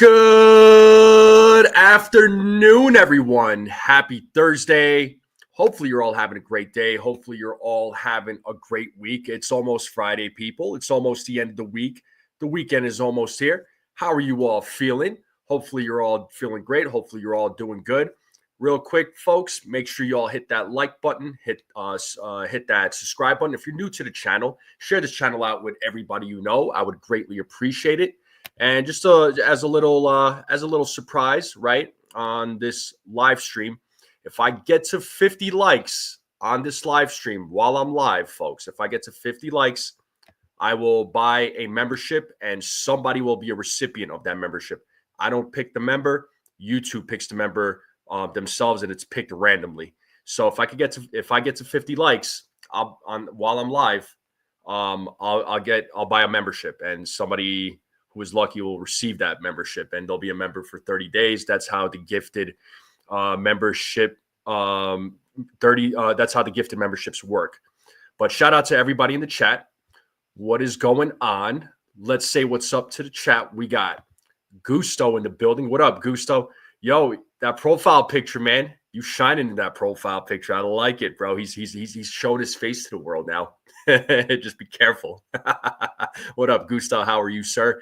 Good afternoon, everyone. Happy Thursday. Hopefully, you're all having a great day. Hopefully, you're all having a great week. It's almost Friday, people. It's almost the end of the week. The weekend is almost here. How are you all feeling? Hopefully, you're all feeling great. Hopefully, you're all doing good. Real quick, folks, make sure you all hit that like button, hit that subscribe button. If you're new to the channel, share this channel out with everybody you know. I would greatly appreciate it. And just as a little surprise, right, on this live stream, if I get to 50 likes on this live stream while I'm live, folks, if I get to 50 likes, I will buy a membership and somebody will be a recipient of that membership. I don't pick the member. YouTube picks the member themselves, and it's picked randomly. So if I get to 50 likes while I'm live, I'll buy a membership, and somebody who is lucky will receive that membership, and they'll be a member for 30 days. That's how the gifted membership that's how the gifted memberships work. But shout out to everybody in the chat. What is going on? Let's say what's up to the chat. We got Gusto in the building. What up, Gusto? Yo, that profile picture, man. You shining in that profile picture. I like it, bro. He's showing his face to the world now. Just be careful. What up, Gusto? How are you, sir?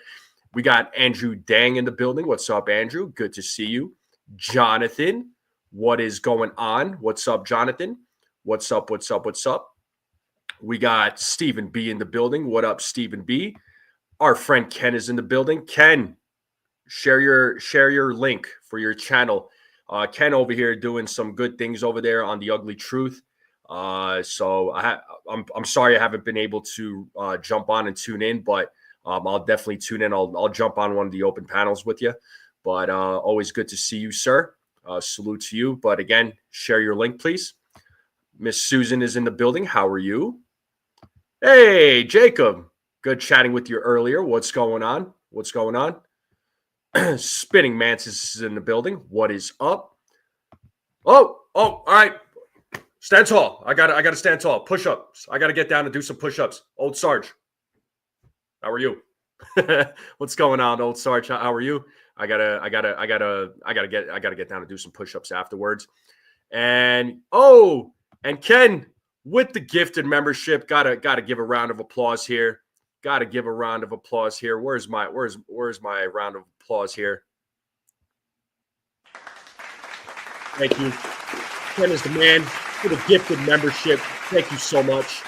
We got Andrew Dang in the building. What's up, Andrew? Good to see you. Jonathan, what is going on? What's up, Jonathan? What's up? What's up? What's up? We got Stephen B in the building. What up, Stephen B? Our friend Ken is in the building. Ken, share your link for your channel. Ken over here doing some good things over there on The Ugly Truth. So I'm sorry I haven't been able to jump on and tune in, but I'll definitely tune in. I'll jump on one of the open panels with you. But always good to see you, sir. Salute to you. But again, share your link, please. Miss Susan is in the building. How are you? Hey, Jacob. Good chatting with you earlier. What's going on? What's going on? Spinning Mantis is in the building. What is up? Oh, all right. Stand tall. I gotta stand tall. Push-ups. I gotta get down and do some push-ups. Old Sarge. How are you? What's going on, Old Sarge? How are you? I gotta get down and do some push-ups afterwards. And Ken with the gifted membership. Gotta give a round of applause here. Got to give a round of applause here. Where's my round of applause here? Thank you. Ken is the man for the gifted membership. Thank you so much.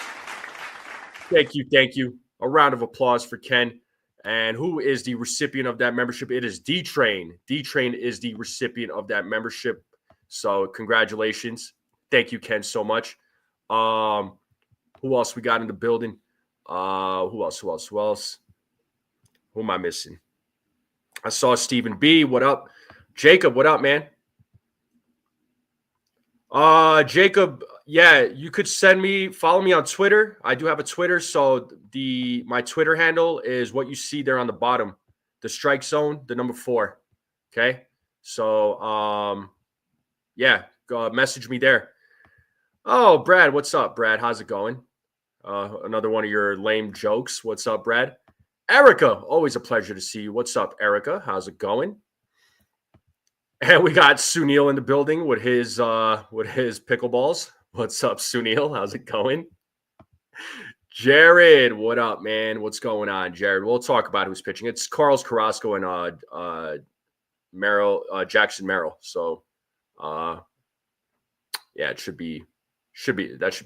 Thank you. A round of applause for Ken. And who is the recipient of that membership? It is D-Train. D-Train is the recipient of that membership. So congratulations. Thank you, Ken, so much. Who else we got in the building? Who else? Who am I missing? I saw Stephen B. What up? Jacob, what up, man? Jacob, yeah, you could follow me on Twitter. I do have a Twitter, so my Twitter handle is what you see there on the bottom. The strike zone, the number 4. Okay. So yeah, go message me there. Oh, Brad, what's up, Brad? How's it going? Another one of your lame jokes. What's up, Brad? Erica, always a pleasure to see you. What's up, Erica? How's it going? And we got Sunil in the building with his pickleballs. What's up, Sunil? How's it going? Jared, what up, man? What's going on, Jared? We'll talk about who's pitching. It's Carlos Carrasco and Jackson Merrill. So, yeah, that should be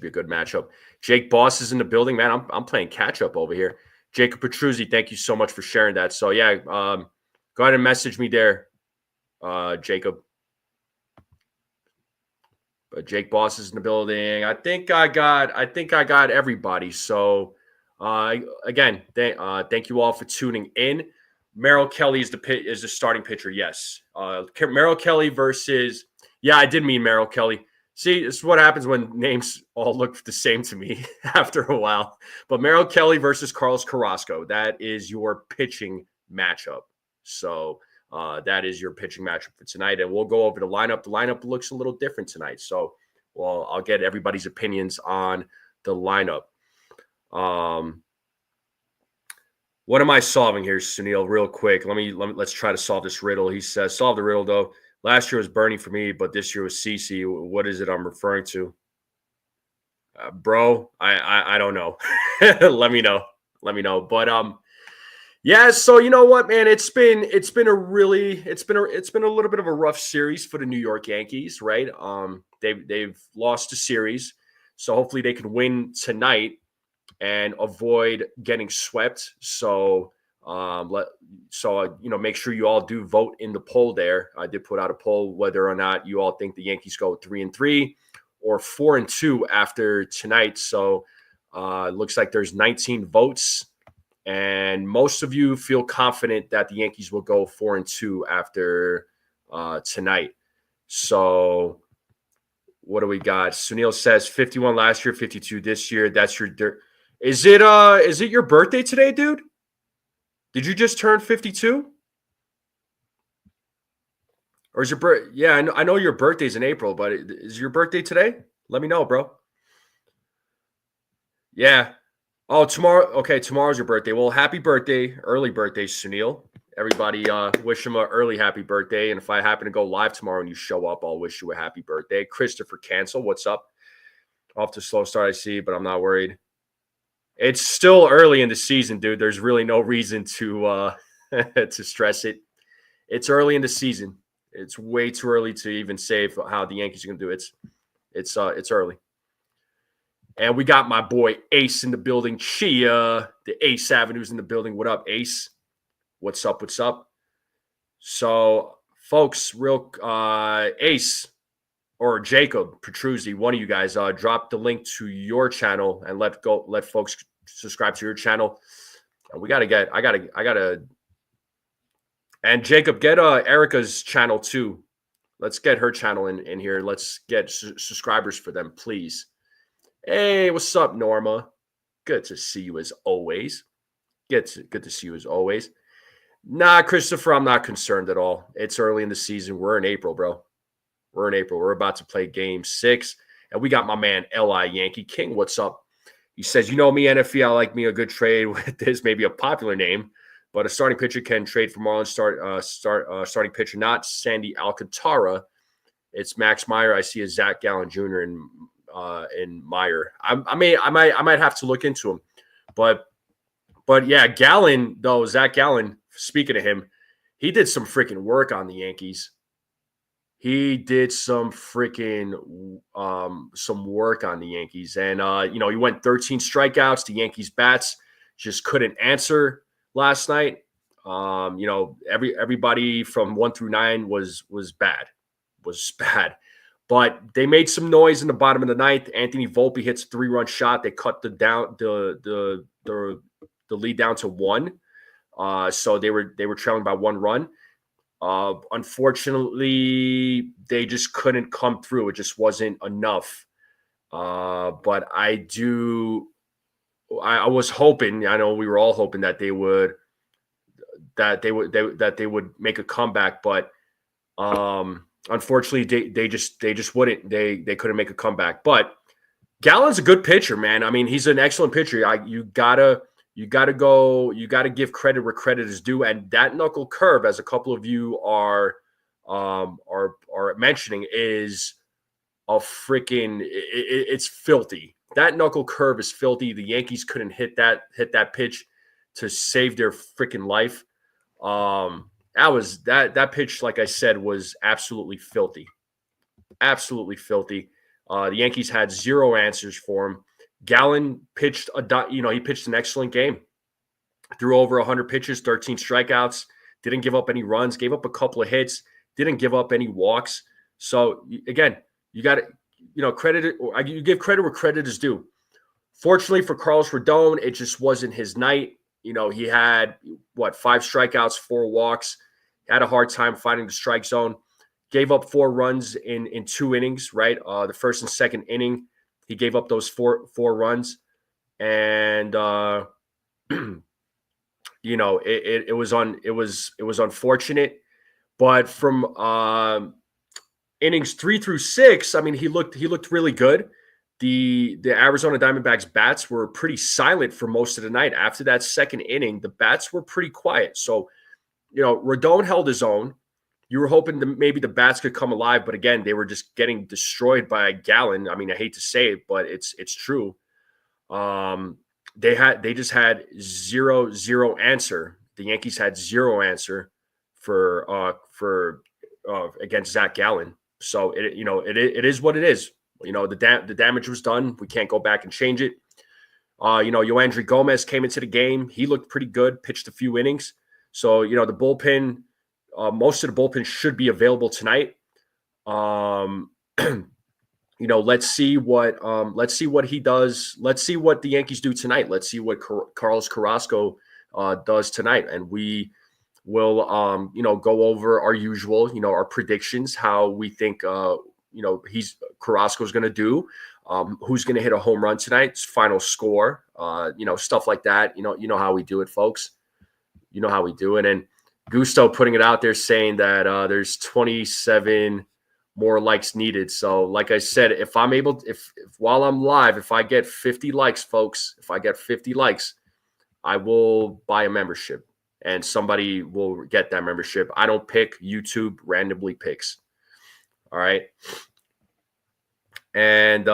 a good matchup. Jake Boss is in the building, man. I'm playing catch up over here. Jacob Petruzzi, thank you so much for sharing that. So yeah, go ahead and message me there, Jacob. But Jake Boss is in the building. I think I got everybody. So again, thank you all for tuning in. Merrill Kelly is the starting pitcher. Yes, Merrill Kelly versus. Yeah, I did mean Merrill Kelly. See, this is what happens when names all look the same to me after a while. But Merrill Kelly versus Carlos Carrasco, that is your pitching matchup. So that is your pitching matchup for tonight. And we'll go over the lineup. The lineup looks a little different tonight. So I'll get everybody's opinions on the lineup. What am I solving here, Sunil? Real quick. Let's try to solve this riddle. He says, solve the riddle though. Last year was Bernie for me, but this year was CC. What is it I'm referring to? Bro, I don't know. Let me know. Let me know. But yeah, so you know what, man? It's been a little bit of a rough series for the New York Yankees, right? They've lost a series. So hopefully they can win tonight and avoid getting swept. So make sure you all do vote in the poll there. I did put out a poll whether or not you all think the Yankees go 3-3 or 4-2 after tonight. So it looks like there's 19 votes, and most of you feel confident that the Yankees will go 4-2 after tonight. So what do we got? Sunil says 51 last year, 52 this year. That's your dirt. Is it your birthday today, dude? Did you just turn 52? Or is your birth? Yeah, I know your birthday's in April, but is your birthday today? Let me know, bro. Yeah. Oh, tomorrow. Okay, tomorrow's your birthday. Well, happy birthday, early birthday, Sunil. Everybody, wish him an early happy birthday. And if I happen to go live tomorrow and you show up, I'll wish you a happy birthday. Christopher Cancel, what's up? Off to a slow start, I see, but I'm not worried. It's still early in the season, dude. There's really no reason to to stress it. It's early in the season. It's way too early to even say how the Yankees are going to do it. It's early. And we got my boy Ace in the building. Chia, the Ace Avenue's in the building. What up, Ace? What's up? What's up? So, folks, Ace or Jacob Petruzzi, one of you guys, drop the link to your channel and let folks subscribe to your channel. And I gotta. And Jacob, get Erica's channel too. Let's get her channel in here. Let's get subscribers for them, please. Hey, what's up, Norma? Good to see you as always. Good to see you as always. Nah, Christopher, I'm not concerned at all. It's early in the season. We're in April, bro. We're in April. We're about to play Game 6. And we got my man, L.I. Yankee King. What's up? He says, you know me, NFE, I like me a good trade with this, maybe a popular name, but a starting pitcher can trade for Marlins starting pitcher, not Sandy Alcantara. It's Max Meyer. I see a Zach Gallen Jr. in Meyer. I might have to look into him. But yeah, Zach Gallen, speaking of him, he did some freaking work on the Yankees. He did some freaking some work on the Yankees. And, he went 13 strikeouts. The Yankees bats just couldn't answer last night. Everybody from 1 through 9 was bad. But they made some noise in the bottom of the ninth. Anthony Volpe hits a 3-run shot. They cut the lead down to 1. So they were trailing by 1 run. Unfortunately, they just couldn't come through. It just wasn't enough. But I was hoping, I know we were all hoping that they would make a comeback, but unfortunately they just wouldn't. They couldn't make a comeback. But Gallen's a good pitcher, man. I mean, he's an excellent pitcher. You gotta give credit where credit is due. And that knuckle curve, as a couple of you are mentioning, is a freaking it's filthy. That knuckle curve is filthy. The Yankees couldn't hit that pitch to save their freaking life. That pitch, like I said, was absolutely filthy. Absolutely filthy. The Yankees had 0 answers for him. Gallen pitched he pitched an excellent game. Threw over 100 pitches, 13 strikeouts, didn't give up any runs, gave up a couple of hits, didn't give up any walks. So again, you got to, credit. You give credit where credit is due. Fortunately for Carlos Rodon, it just wasn't his night. He had 5 strikeouts, 4 walks, had a hard time finding the strike zone, gave up 4 runs in 2 innings, right? The first and second inning, he gave up those four runs, and it was unfortunate. But from innings 3 through 6, I mean, he looked really good. the Arizona Diamondbacks bats were pretty silent for most of the night. After that second inning, the bats were pretty quiet. So, Rodon held his own. You were hoping that maybe the bats could come alive, but again, they were just getting destroyed by Gallen. I mean, I hate to say it, but it's true. They just had zero answer. The Yankees had zero answer for against Zach Gallen. So it is what it is. The damage was done. We can't go back and change it. Yoandry Gomez came into the game. He looked pretty good, pitched a few innings. So, the bullpen, most of the bullpen should be available tonight. Let's see what he does. Let's see what the Yankees do tonight. Let's see what Carlos Carrasco does tonight. And we will, go over our usual, our predictions, how we think, Carrasco's going to do, who's going to hit a home run tonight, final score, stuff like that. You know how we do it, folks. You know how we do it. And Gusto putting it out there saying that there's 27 more likes needed. So like I said, if I'm able, if while I'm live, if I get 50 likes, folks, if I get 50 likes, I will buy a membership and somebody will get that membership. I don't pick, YouTube randomly picks. All right. And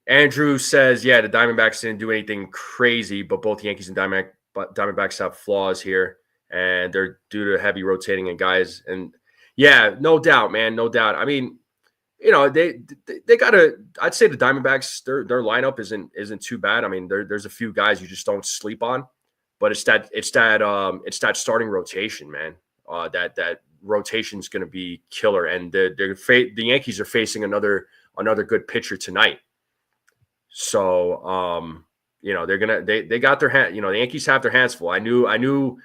Andrew says, yeah, the Diamondbacks didn't do anything crazy, but both Yankees and Diamondbacks have flaws here, and they're due to heavy rotating and guys. And yeah, no doubt, man, no doubt. I mean, they got I'd say the Diamondbacks, their lineup isn't too bad. I mean, there's a few guys you just don't sleep on, but it's that starting rotation, man. That rotation's going to be killer, and the Yankees are facing another good pitcher tonight. So they got their hand. The Yankees have their hands full. I knew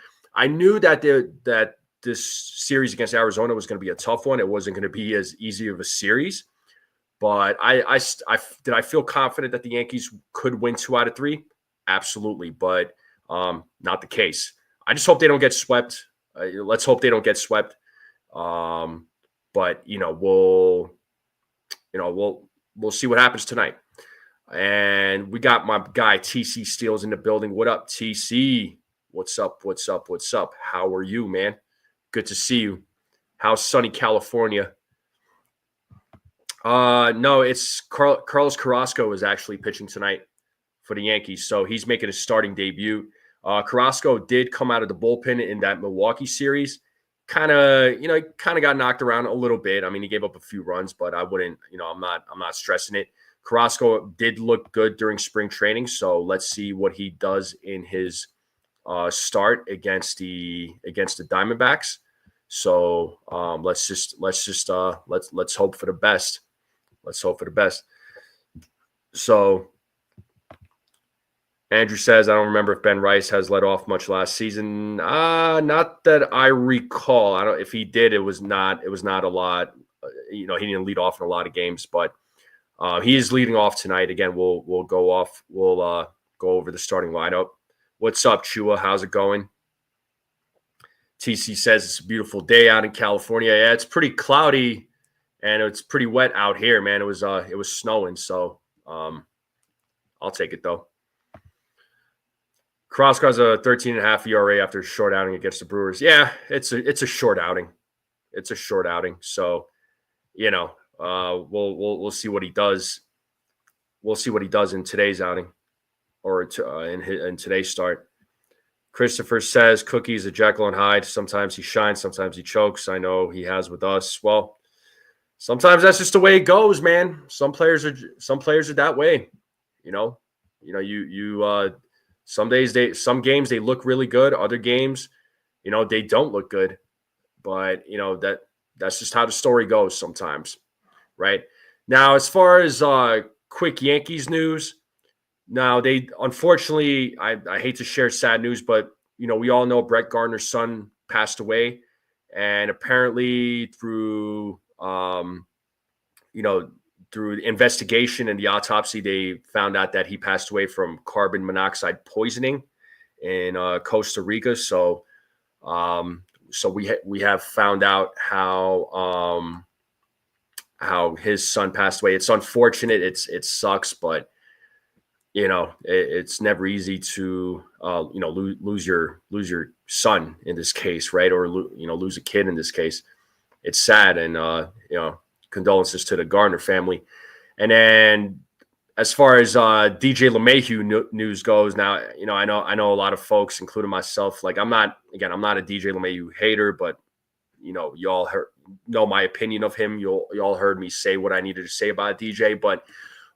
that this series against Arizona was going to be a tough one. It wasn't going to be as easy of a series, but I feel confident that the Yankees could win 2 out of 3. Absolutely, but not the case. I just hope they don't get swept. Let's hope they don't get swept. But we'll see what happens tonight. And we got my guy TC Steele's in the building. What up, TC? What's up? How are you, man? Good to see you. How's sunny California? No, it's Carlos Carrasco is actually pitching tonight for the Yankees, so he's making his starting debut. Carrasco did come out of the bullpen in that Milwaukee series. Kind of got knocked around a little bit. I mean, he gave up a few runs, but I wouldn't, I'm not stressing it. Carrasco did look good during spring training, so let's see what he does in his start against the Diamondbacks. So let's hope for the best. Let's hope for the best. So Andrew says, I don't remember if Ben Rice has let off much last season. Not that I recall. I don't. If he did, it was not a lot. He didn't lead off in a lot of games, but he is leading off tonight. Again, we'll go off. We'll go over the starting lineup. What's up, Chua? How's it going? TC says it's a beautiful day out in California. Yeah, it's pretty cloudy and it's pretty wet out here, man. It was snowing, so I'll take it though. Carrasco has a 13.5 ERA after a short outing against the Brewers. Yeah, it's a short outing. It's a short outing. So, we'll see what he does. We'll see what he does in today's outing, or in today's start. Christopher says Cookie is a Jekyll and Hyde. Sometimes he shines, sometimes he chokes. I know he has with us. Well, sometimes that's just the way it goes, man. Some players are that way. Some games they look really good. Other games, they don't look good. But that's just how the story goes sometimes, right? Now, as far as quick Yankees news, now they unfortunately, I hate to share sad news, but we all know Brett Gardner's son passed away, and apparently through through the investigation and the autopsy, they found out that he passed away from carbon monoxide poisoning in Costa Rica. So, we have found out how how his son passed away. It's unfortunate. It sucks, but it's never easy to lose your son in this case, right? Or lose a kid in this case. It's sad, and condolences to the Gardner family. And then as far as DJ LeMahieu news goes, now I know a lot of folks, including myself. Like I'm not a DJ LeMahieu hater, but y'all know my opinion of him. Y'all heard me say what I needed to say about DJ, but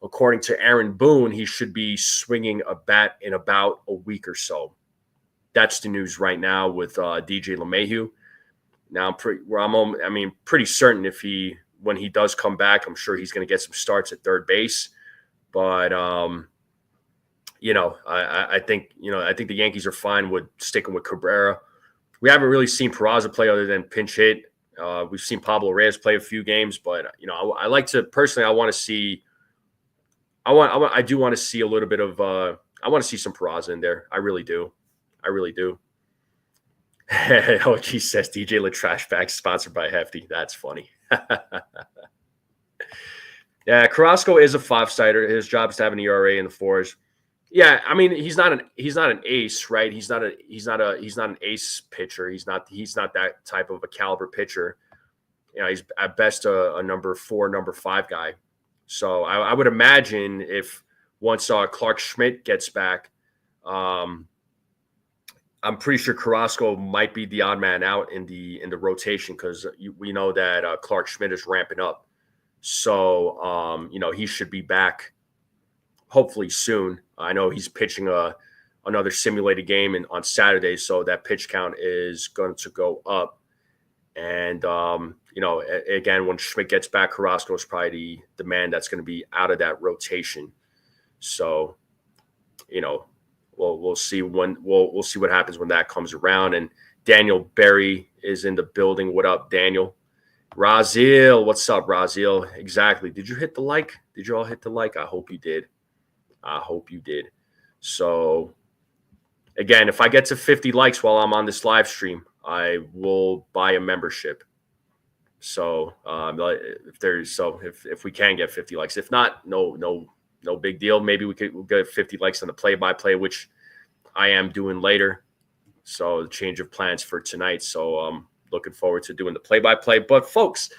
according to Aaron Boone, he should be swinging a bat in about a week or so. That's the news right now with DJ LeMahieu. Now I'm pretty certain when he does come back, I'm sure he's going to get some starts at third base. But I think the Yankees are fine with sticking with Cabrera. We haven't really seen Peraza play other than pinch hit. We've seen Pablo Reyes play a few games, but I like to personally. I do want to see a little bit of. I want to see some Peraza in there. I really do. OG says DJ Trash Bag sponsored by Hefty. That's funny. Yeah, Carrasco is a 5-starter. His job is to have an ERA in the 4s. Yeah, I mean he's not an ace, right? He's not an ace pitcher. He's not that type of a caliber pitcher. He's at best a number 4, number 5 guy. So I would imagine if once Clark Schmidt gets back, I'm pretty sure Carrasco might be the odd man out in the rotation because we know that Clark Schmidt is ramping up. So he should be back hopefully soon. I know he's pitching another simulated game on Saturday, so that pitch count is going to go up. And again, when Schmidt gets back, Carrasco is probably the man that's going to be out of that rotation. So, we'll see we'll see what happens when that comes around. And Daniel Berry is in the building. What up, Daniel? Razil, what's up, Razil? Exactly. Did you hit the like? Did you all hit the like? I hope you did. So, again, if I get to 50 likes while I'm on this live stream, I will buy a membership. So, if we can get 50 likes, if not, no big deal. Maybe we'll get 50 likes on the play-by-play, which I am doing later. So, the change of plans for tonight. So, looking forward to doing the play-by-play. But folks,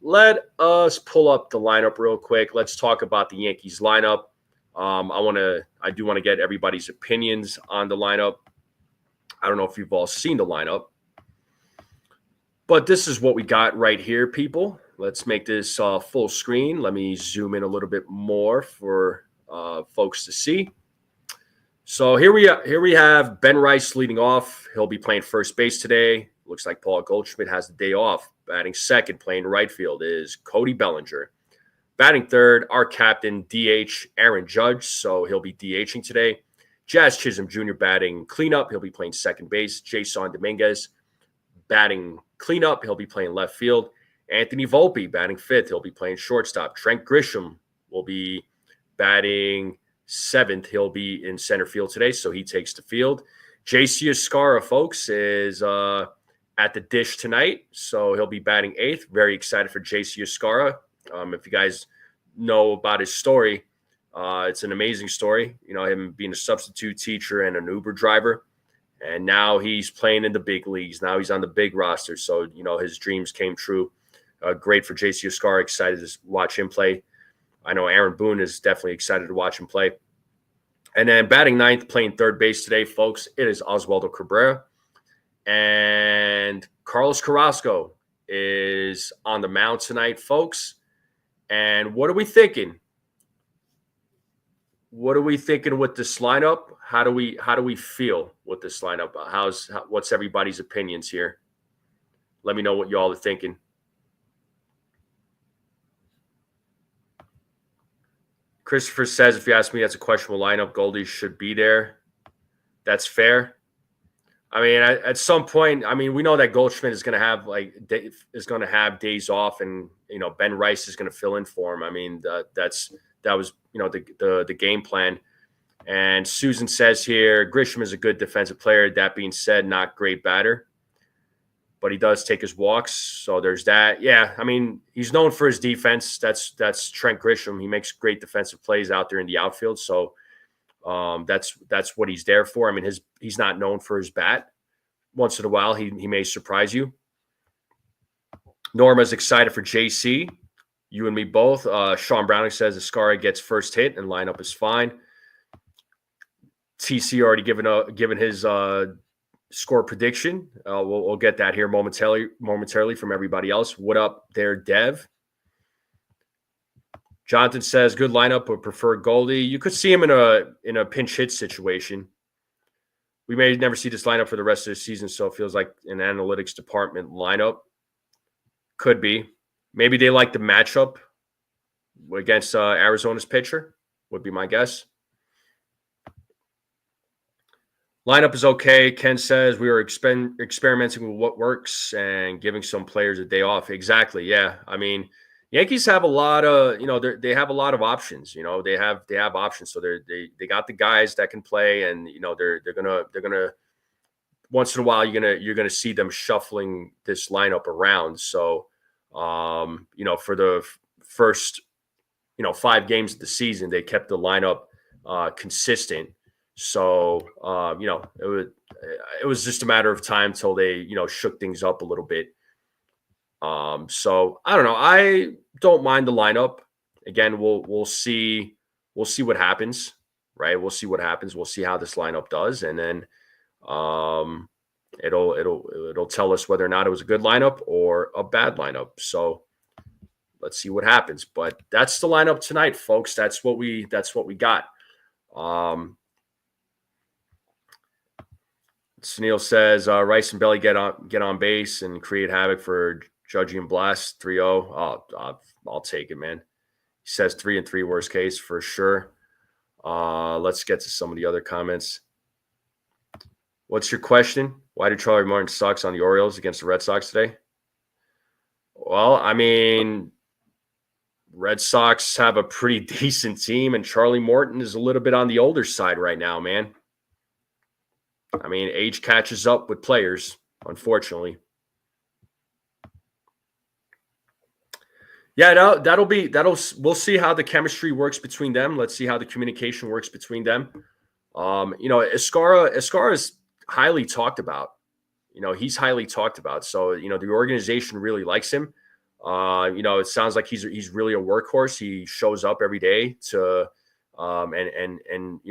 let us pull up the lineup real quick. Let's talk about the Yankees lineup. I do want to get everybody's opinions on the lineup. I don't know if you've all seen the lineup, but this is what we got right here, people. Let's make this full screen. Let me zoom in a little bit more for folks to see. So here we have Ben Rice leading off. He'll be playing first base today. Looks like Paul Goldschmidt has the day off. Batting second, playing right field, is Cody Bellinger. Batting third, our captain, DH Aaron Judge. So he'll be DHing today. Jazz Chisholm Jr. batting cleanup. He'll be playing second base. Jason Dominguez batting cleanup. He'll be playing left field. Anthony Volpe batting fifth. He'll be playing shortstop. Trent Grisham will be batting seventh. He'll be in center field today, so he takes the field. JC Escara, folks, is at the dish tonight, so he'll be batting eighth. Very excited for JC Escara. If you guys know about his story, it's an amazing story. Him being a substitute teacher and an Uber driver, and now he's playing in the big leagues. Now he's on the big roster, so his dreams came true. Great for JC Escara. Excited to watch him play. I know Aaron Boone is definitely excited to watch him play. And then batting ninth, playing third base today, folks, it is Oswald Cabrera. And Carlos Carrasco is on the mound tonight, folks. And what are we thinking? What are we thinking with this lineup? How do we feel with this lineup? What's everybody's opinions here? Let me know what y'all are thinking. Christopher says, if you ask me, that's a questionable lineup. Goldie should be there. That's fair. I mean, at some point, we know that Goldschmidt is going to have days off, and Ben Rice is going to fill in for him. I mean, that was the game plan. And Susan says here, Grisham is a good defensive player. That being said, not great batter. but he does take his walks. So there's that. Yeah, I mean, he's known for his defense. That's Trent Grisham. He makes great defensive plays out there in the outfield. So that's what he's there for. I mean, he's not known for his bat. Once in a while, he may surprise you. Norma's excited for JC. You and me both. Sean Browning says Escara gets first hit and lineup is fine. TC already given his score prediction. We'll get that here momentarily from everybody else. What up there, Dev? Jonathan says good lineup, but prefer Goldie. You could see him in a pinch hit situation. We may never see this lineup for the rest of the season, so it feels like an analytics department lineup. Could be. Maybe they like the matchup against Arizona's pitcher, would be my guess. Lineup is okay. Ken says we were experimenting with what works and giving some players a day off. Exactly. Yeah. I mean, Yankees have a lot of, they have a lot of options. They have options. So they got the guys that can play, and they're gonna once in a while you're gonna see them shuffling this lineup around. So for the first 5 games of the season, they kept the lineup consistent. So, it was just a matter of time till they, shook things up a little bit. So I don't know. I don't mind the lineup. Again, we'll see what happens, right? We'll see what happens. We'll see how this lineup does. And then, it'll tell us whether or not it was a good lineup or a bad lineup. So let's see what happens. But that's the lineup tonight, folks. That's what we got. Snell says Rice and Belly get on base and create havoc for Judgy and Blast 3-0. I'll take it, man. He says 3-3 worst case for sure. Let's get to some of the other comments. What's your question? Why did Charlie Morton sucks on the Orioles against the Red Sox today? Well, I mean, Red Sox have a pretty decent team, and Charlie Morton is a little bit on the older side right now, man. I mean, age catches up with players, unfortunately. Yeah, we'll see how the chemistry works between them. Let's see how the communication works between them. Escara is highly talked about. He's highly talked about. So, the organization really likes him. It sounds like he's really a workhorse. He shows up every day to, and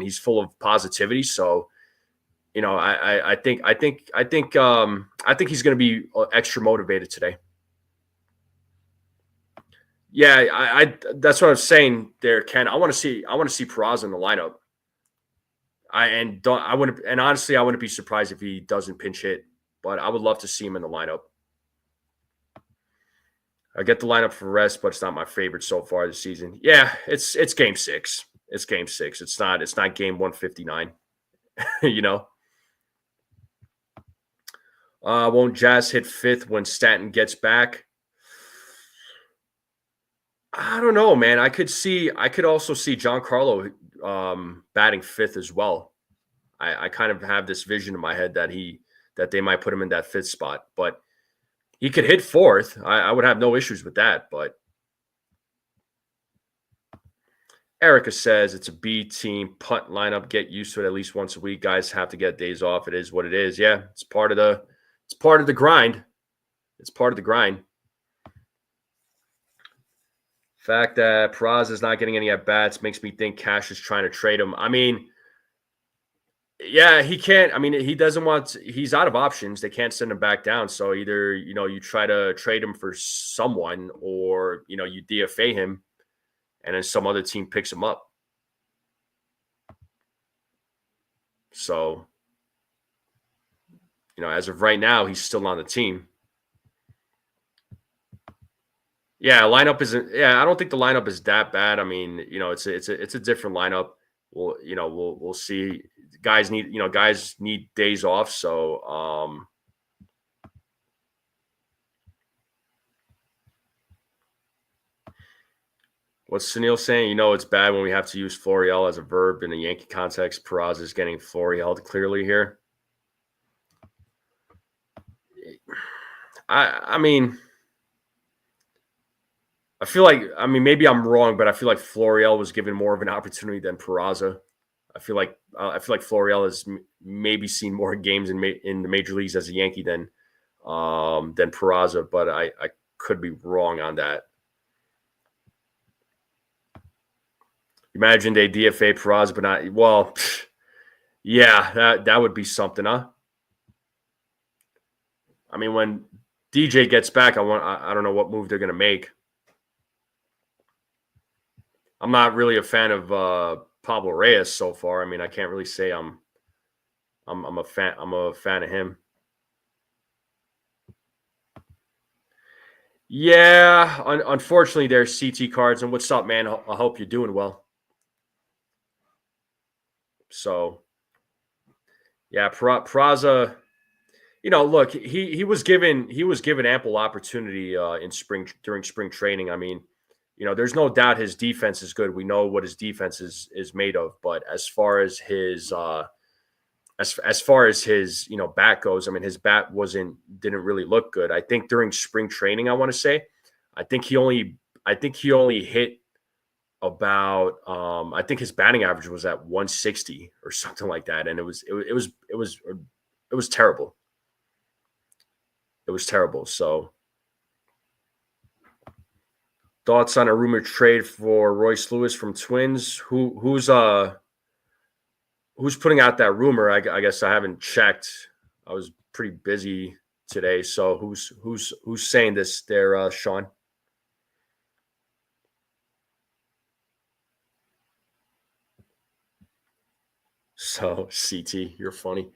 he's full of positivity. So, I think he's going to be extra motivated today. Yeah, I that's what I'm saying there, Ken. I want to see Peraza in the lineup. Honestly, I wouldn't be surprised if he doesn't pinch hit, but I would love to see him in the lineup. I get the lineup for rest, but it's not my favorite so far this season. Yeah, it's game 6. It's game 6. It's not game 159. Won't Jazz hit 5th when Stanton gets back? I don't know, man. I could also see Giancarlo batting 5th as well. I kind of have this vision in my head that they might put him in that 5th spot, but he could hit 4th. I would have no issues with that. But Erica says it's a B team punt lineup. Get used to it at least once a week. Guys have to get days off. It is what it is. Yeah, it's part of the grind. It's part of the grind. Fact that Peraza is not getting any at bats makes me think Cash is trying to trade him. I mean, yeah, he can't. I mean, he's out of options. They can't send him back down. So either, you try to trade him for someone, or, you DFA him and then some other team picks him up. So, as of right now, he's still on the team. Yeah, lineup isn't. Yeah, I don't think the lineup is that bad. I mean, it's a different lineup. We'll see. Guys need days off. So, what's Sunil saying? It's bad when we have to use Florial as a verb in a Yankee context. Peraza is getting Florial clearly here. I mean, I feel like, maybe I'm wrong, but I feel like Florial was given more of an opportunity than Peraza. I feel like Florial has maybe seen more games in the major leagues as a Yankee than Peraza, but I could be wrong on that. Imagine they DFA Peraza, but not well. Yeah, that would be something, huh? I mean, when DJ gets back, I don't know what move they're gonna make. I'm not really a fan of Pablo Reyes so far. I mean, I can't really say I'm a fan. I'm a fan of him. Yeah, unfortunately, there's CT cards. And what's up, man? I hope you're doing well. So, yeah, Peraza. Look, he was given ample opportunity during spring training. I mean, there's no doubt his defense is good. We know what his defense is made of. But as far as his as far as his bat goes, I mean, his bat didn't really look good. I think during spring training, I want to say, I think he only hit about I think his batting average was at 160 or something like that, and it was terrible. It was terrible. So, thoughts on a rumored trade for Royce Lewis from Twins? Who's putting out that rumor? I guess I haven't checked. I was pretty busy today. So who's saying this there, Sean? So CT, you're funny.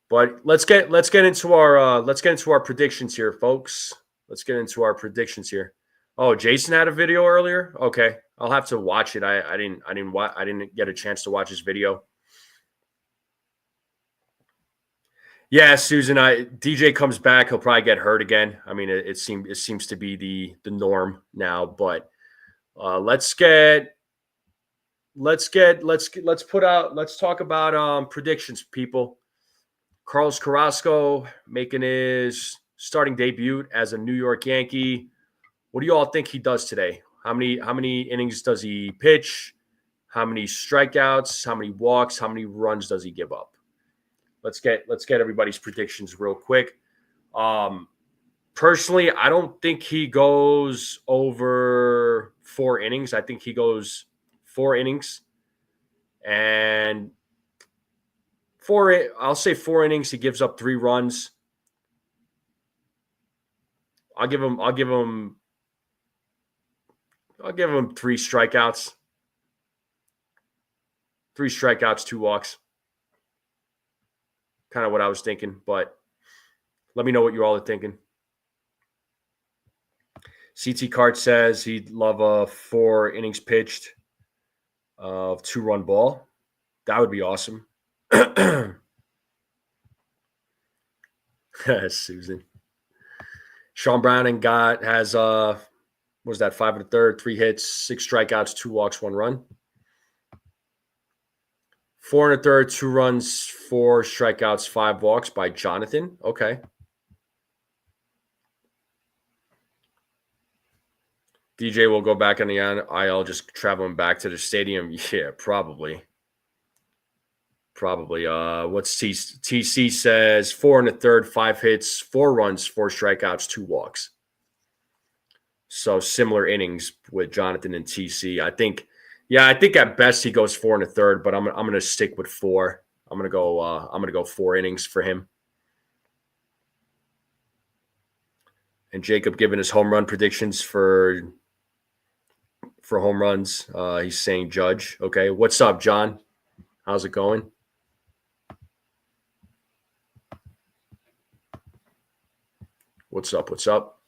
But let's get into our predictions here, folks. Let's get into our predictions here. Oh, Jason had a video earlier. Okay, I'll have to watch it. I didn't get a chance to watch his video. Yeah, Susan. DJ comes back. He'll probably get hurt again. I mean, it seems to be the norm now. But let's talk about predictions, people. Carlos Carrasco making his starting debut as a New York Yankee. What do you all think he does today? How many innings does he pitch? How many strikeouts? How many walks? How many runs does he give up? Let's get everybody's predictions real quick. Personally, I don't think he goes over 4 innings. I think he goes 4 innings, and I'll say 4 innings. He gives up 3 runs. I'll give him 3 strikeouts. 3 strikeouts, 2 walks. Kind of what I was thinking, but let me know what you all are thinking. CT Card says he'd love a 4 innings pitched of 2-run ball. That would be awesome. Susan. Sean Browning has what was that, 5 1/3, 3 hits, 6 strikeouts, 2 walks, 1 run. 4 1/3, 2 runs, 4 strikeouts, 5 walks by Jonathan. Okay. DJ will go back on the IL, just traveling back to the stadium. Yeah, probably. What's TC says? 4 1/3, 5 hits, 4 runs, 4 strikeouts, 2 walks. So similar innings with Jonathan and TC. I think at best he goes 4 1/3, but I'm going to stick with 4. I'm going to go 4 innings for him. And Jacob giving his home run predictions for home runs. He's saying Judge. Okay, what's up, John? How's it going? What's up?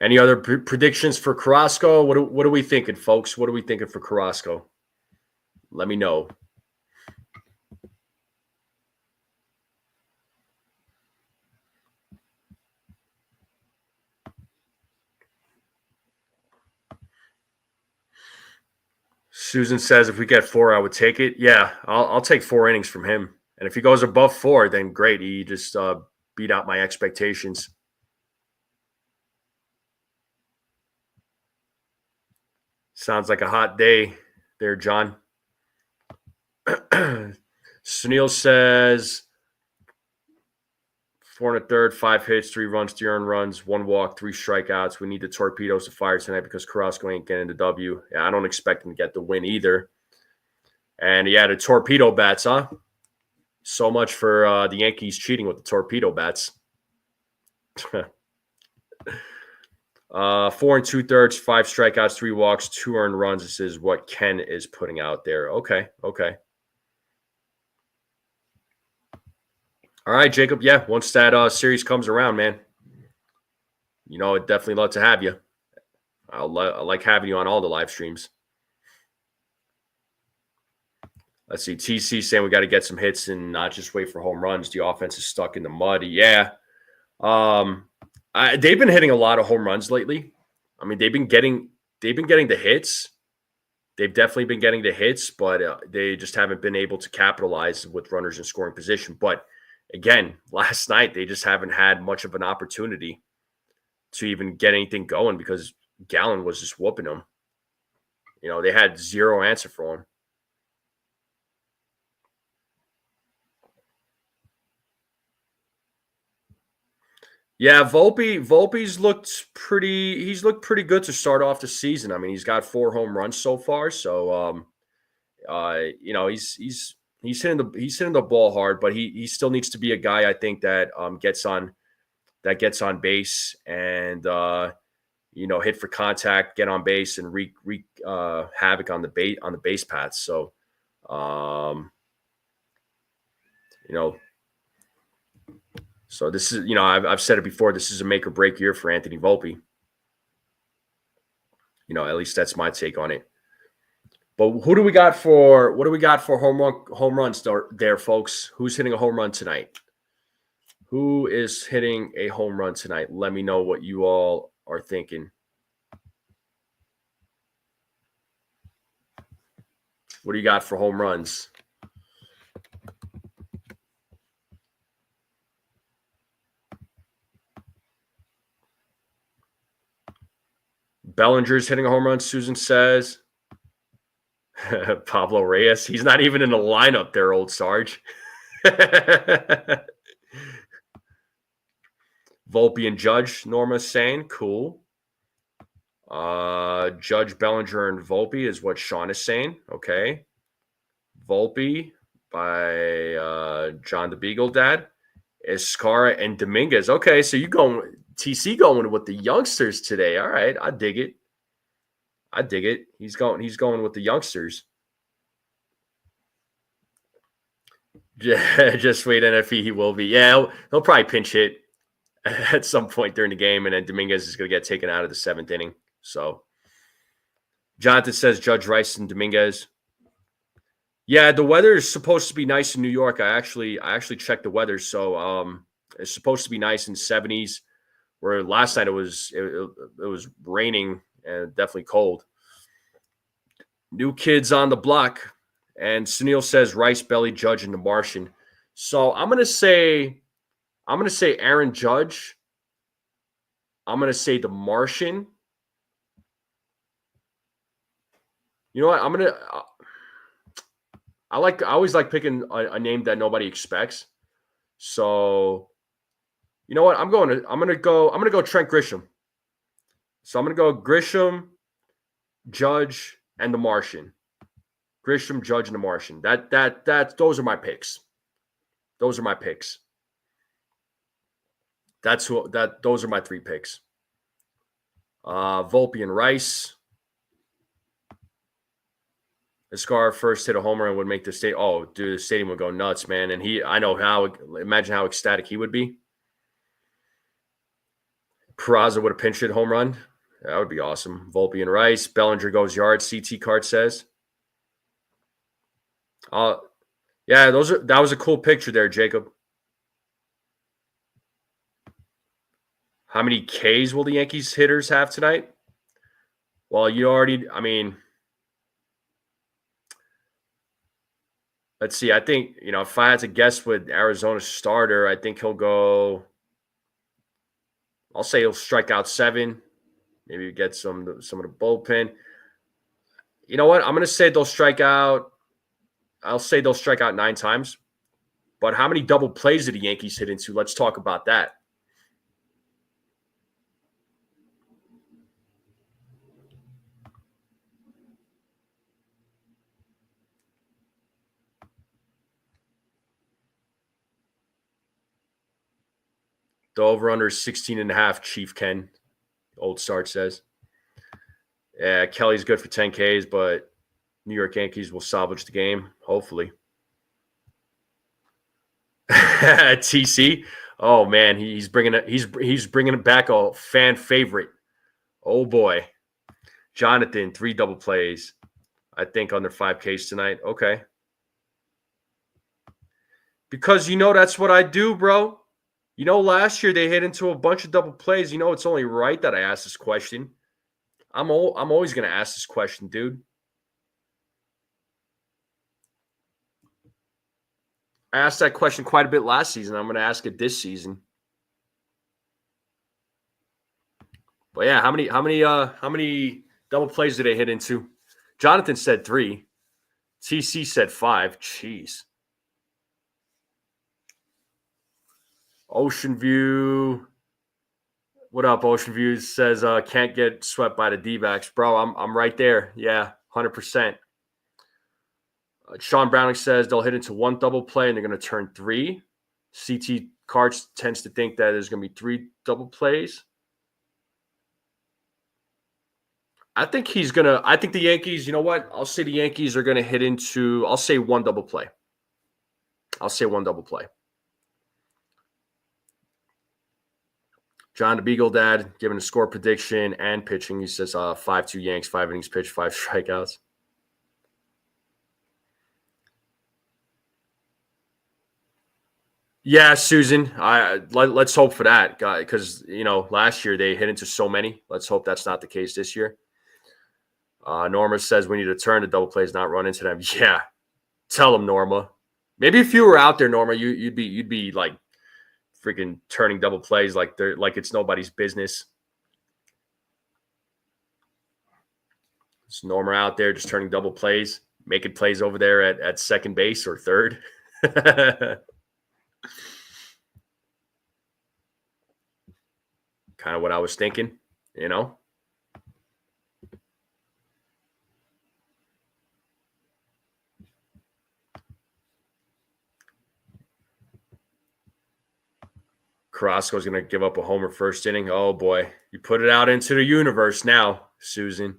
Any other predictions for Carrasco? What are we thinking, folks? What are we thinking for Carrasco? Let me know. Susan says if we get 4, I would take it. Yeah, I'll take 4 innings from him. And if he goes above 4, then great. He just beat out my expectations. Sounds like a hot day there, John. Sunil says 4 1/3, 5 hits, 3 runs, 3 earned runs, 1 walk, 3 strikeouts. We need the torpedoes to fire tonight because Carrasco ain't getting the W. Yeah, I don't expect him to get the win either. And yeah, the torpedo bats, huh? So much for the Yankees cheating with the torpedo bats. 4 2/3, 5 strikeouts, 3 walks, 2 earned runs. This is what Ken is putting out there. Okay. All right, Jacob. Yeah, once that series comes around, man, I'd definitely love to have you. I like having you on all the live streams. Let's see. TC saying we got to get some hits and not just wait for home runs. The offense is stuck in the mud. Yeah. They've been hitting a lot of home runs lately. I mean, they've been getting the hits. They've definitely been getting the hits, but they just haven't been able to capitalize with runners in scoring position. But again, last night they just haven't had much of an opportunity to even get anything going because Gallen was just whooping them. They had zero answer for him. Yeah, Volpe's looked pretty. He's looked pretty good to start off the season. I mean, he's got 4 home runs so far. So, he's hitting the ball hard, but he still needs to be a guy I think that gets on base and hit for contact, get on base, and wreak havoc on the base paths. So, So this is, I've said it before. This is a make or break year for Anthony Volpe. At least that's my take on it. But what do we got for home runs there, folks? Who's hitting a home run tonight? Who is hitting a home run tonight? Let me know what you all are thinking. What do you got for home runs? Bellinger's hitting a home run, Susan says. Pablo Reyes. He's not even in the lineup there, old Sarge. Volpe and Judge, Norma's saying. Cool. Judge, Bellinger, and Volpe is what Sean is saying. Okay. Volpe by John the Beagle Dad. Escara and Dominguez. Okay, so TC going with the youngsters today. All right, I dig it. He's going with the youngsters. Just wait, NFE, he will be. Yeah, he'll probably pinch hit at some point during the game, and then Dominguez is going to get taken out of the 7th inning. So, Jonathan says Judge, Rice, and Dominguez. Yeah, the weather is supposed to be nice in New York. I actually checked the weather, so it's supposed to be nice in 70s. Where last night it was raining and definitely cold. New kids on the block, and Sunil says Rice, Belly, Judge, and the Martian. So I'm gonna say Aaron Judge. I'm gonna say the Martian. You know what? I always like picking a name that nobody expects. So, you know what? I'm gonna go Trent Grisham. So I'm gonna go Grisham, Judge, and the Martian. Grisham, Judge, and the Martian. Those are my picks. Those are my picks. Those are my 3 picks. Volpe and Rice. Escar first hit a homer and would make the state. Oh, dude, the stadium would go nuts, man. And imagine how ecstatic he would be. Peraza would have pinched hit home run. That would be awesome. Volpe and Rice. Bellinger goes yard. CT card says. Yeah, that was a cool picture there, Jacob. How many Ks will the Yankees hitters have tonight? Well, Let's see. I think, if I had to guess with Arizona's starter, I think he'll go. I'll say he'll strike out 7. Maybe get some of the bullpen. You know what? I'm going to say they'll strike out. I'll say they'll strike out 9 times. But how many double plays did the Yankees hit into? Let's talk about that. The over-under is 16.5, Chief Ken. Old Start says. Yeah, Kelly's good for 10 Ks, but New York Yankees will salvage the game, hopefully. TC, oh man, he's bringing it back a fan favorite. Oh boy, Jonathan, 3 double plays. I think under 5 Ks tonight. Okay, because that's what I do, bro. Last year they hit into a bunch of double plays. It's only right that I ask this question. I'm always gonna ask this question, dude. I asked that question quite a bit last season. I'm gonna ask it this season. But yeah, how many double plays did they hit into? Jonathan said 3. TC said 5. Jeez. Ocean View. What up, Ocean View? Says can't get swept by the D-backs. Bro, I'm right there. Yeah, 100%. Sean Browning says they'll hit into 1 double play and they're going to turn 3. CT Carts tends to think that there's going to be 3 double plays. I think the Yankees, you know what? I'll say the Yankees are going to hit into, I'll say 1 double play. John the Beagle Dad giving a score prediction and pitching. He says 5-2 Yanks, 5 innings pitched, 5 strikeouts. Yeah, Susan. Let's hope for that, guy, because last year they hit into so many. Let's hope that's not the case this year. Norma says we need to turn the double plays, not run into them. Yeah, tell them, Norma. Maybe if you were out there, Norma, you'd be like freaking turning double plays like it's nobody's business. It's Norma out there just turning double plays, making plays over there at second base or third. Kind of what I was thinking, Carrasco's going to give up a homer first inning. Oh, boy. You put it out into the universe now, Susan.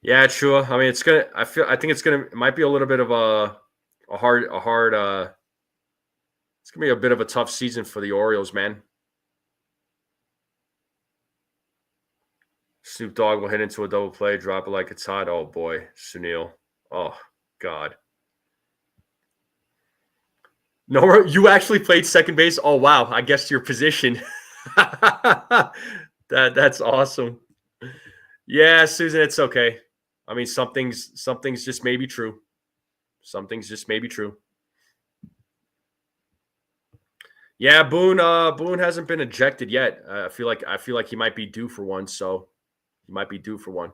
Yeah, sure. I mean, it's going to – I think it's going to – it might be a little bit of a hard it's going to be a bit of a tough season for the Orioles, man. Snoop Dogg will hit into a double play, drop it like it's hot. Oh, boy. Sunil. Oh, God. No, you actually played second base? Oh, wow. I guessed your position. That's awesome. Yeah, Susan, it's okay. I mean, some things just may be true. Some things just may be true. Yeah, Boone hasn't been ejected yet. I feel like he might be due for one, so he might be due for one.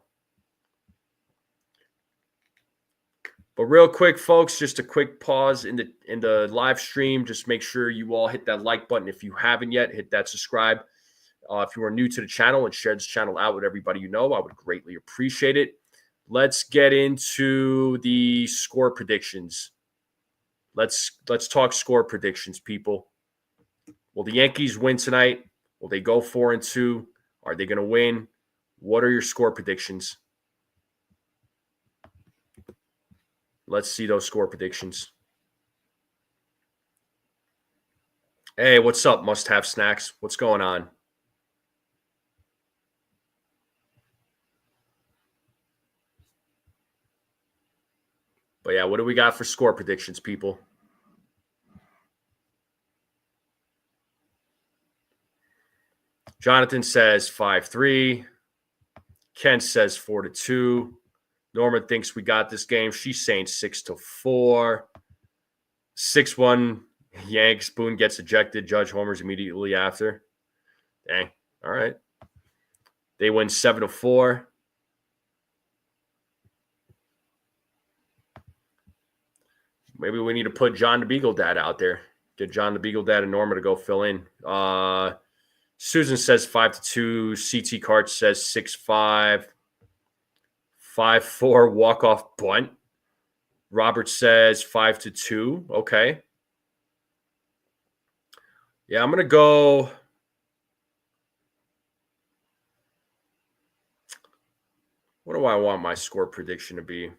But real quick, folks, just a quick pause in the live stream. Just make sure you all hit that like button if you haven't yet. Hit that subscribe. If you are new to the channel and share this channel out with everybody you know, I would greatly appreciate it. Let's get into the score predictions. Let's talk score predictions, people. Will the Yankees win tonight? Will they go 4-2? Are they going to win? What are your score predictions? Let's see those score predictions. Hey, what's up, Must Have Snacks? What's going on? But yeah, what do we got for score predictions, people? Jonathan says 5-3. Ken says 4-2. Norma thinks we got this game. She's saying 6-4. 6-1 Yanks. Boone gets ejected. Judge homers immediately after. Dang. All right. They win 7-4. Maybe we need to put John the Beagle Dad out there. Get John the Beagle Dad and Norma to go fill in. Susan says 5-2. CT Cart says 6-5. 5-4 walk-off bunt. Robert says 5-2. Okay. Yeah, I'm going to go. What do I want my score prediction to be?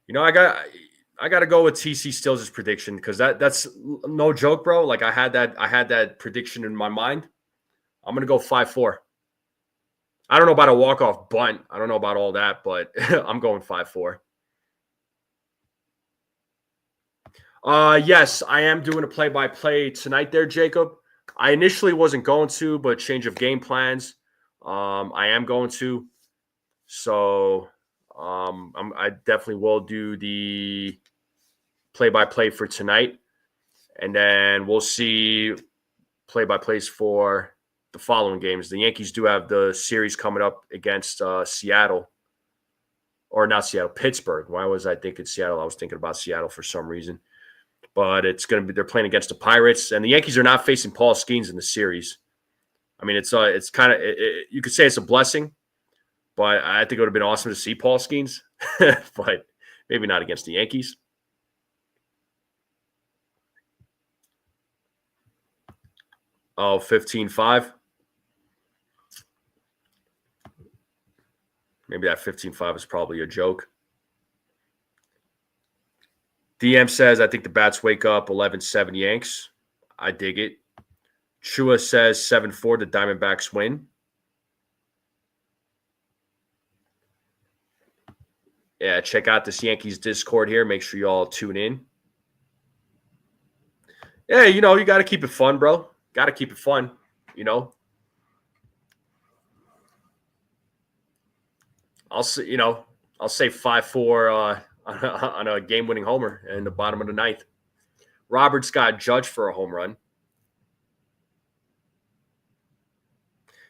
You know, I got to go with TC Stills' prediction because that's no joke, bro. Like I had that prediction in my mind. I'm going to go 5-4. I don't know about a walk-off bunt. I don't know about all that, but I'm going 5-4. Yes, I am doing a play-by-play tonight there, Jacob. I initially wasn't going to, but change of game plans. I am going to. So I definitely will do the play-by-play for tonight. And then we'll see play-by-plays for the following games. The Yankees do have the series coming up against Seattle. Or not Seattle, Pittsburgh. Why was I thinking Seattle? I was thinking about Seattle for some reason. But it's going to be, they're playing against the Pirates. And the Yankees are not facing Paul Skeens in the series. I mean, it's kind of, you could say it's a blessing. But I think it would have been awesome to see Paul Skeens. But maybe not against the Yankees. Oh, 15-5. Maybe that 15-5 is probably a joke. DM says, I think the bats wake up 11-7 Yanks. I dig it. Chua says 7-4, the Diamondbacks win. Yeah, check out this Yankees Discord here. Make sure you all tune in. Yeah, you know, you got to keep it fun, bro. Got to keep it fun, you know. I'll say 5-4 on a game-winning homer in the bottom of the ninth. Robert's got Judge for a home run.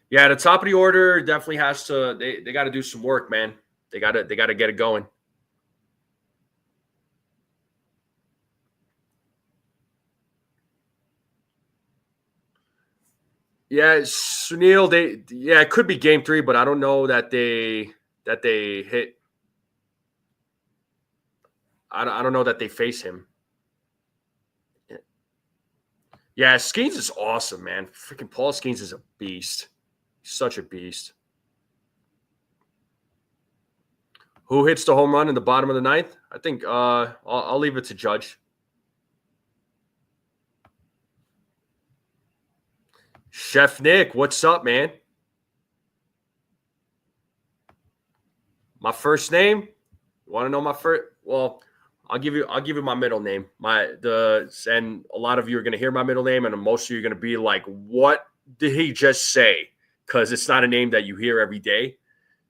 Yeah, the top of the order definitely has to. They got to do some work, man. They got to get it going. Yeah, Sunil. It could be game 3, but I don't know that they hit. I don't know that they face him. Yeah, Skeens is awesome, man. Freaking Paul Skeens is a beast. He's such a beast. Who hits the home run in the bottom of the ninth? I think I'll leave it to Judge. Chef Nick, what's up, man? My first name? You want to know my first? Well, I'll give you my middle name. And a lot of you are going to hear my middle name, and most of you are going to be like, "What did he just say?" Because it's not a name that you hear every day.